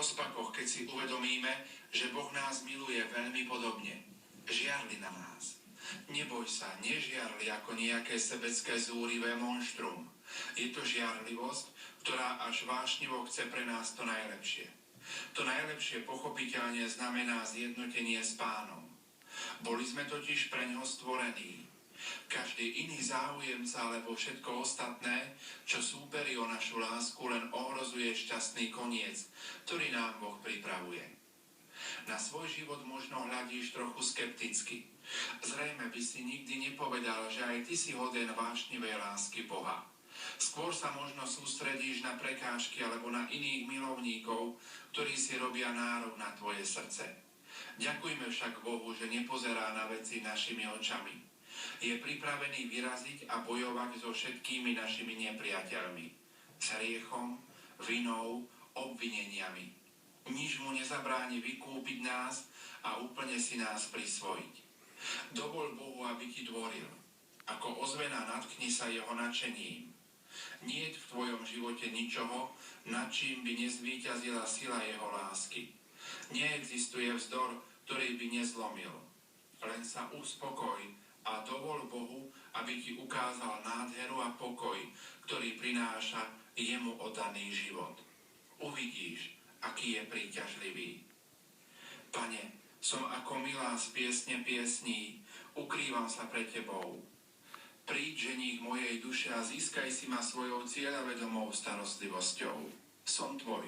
rozpakoch, keď si uvedomíme, že Boh nás miluje veľmi podobne. Žiarli na nás. Neboj sa, nežiarli ako nejaké sebecké zúrivé monštrum. Je to žiarlivosť, ktorá až vášnivo chce pre nás to najlepšie. To najlepšie pochopiteľne znamená zjednotenie s Pánom. Boli sme totiž preňho stvorení. Každý iný záujemca alebo všetko ostatné, čo súperí o našu lásku, len ohrozuje šťastný koniec, ktorý nám Boh pripravuje. Na svoj život možno hľadíš trochu skepticky. Zrejme by si nikdy nepovedal, že aj ty si hoden vášnivej lásky Boha. Skôr sa možno sústredíš na prekážky alebo na iných milovníkov, ktorí si robia nárok na tvoje srdce. Ďakujme však Bohu, že nepozerá na veci našimi očami. Je pripravený vyraziť a bojovať so všetkými našimi nepriateľmi. S hriechom, vinou, obvineniami. Nič mu nezabráni vykúpiť nás a úplne si nás prisvojiť. Dovol Bohu, aby ti dvoril. Ako ozvena nadchni sa jeho nadšením. Niet v tvojom živote ničoho, nad čím by nezvíťazila sila jeho lásky. Neexistuje vzdor, ktorý by nezlomil. Len sa uspokoj a dovol Bohu, aby ti ukázal nádheru a pokoj, ktorý prináša jemu oddaný život. Uvidíš, aký je príťažlivý. Pane, som ako milá z piesne piesní, ukrývam sa pred tebou. Príď, ženík mojej duše, a získaj si ma svojou cieľavedomou starostlivosťou. Som tvoj.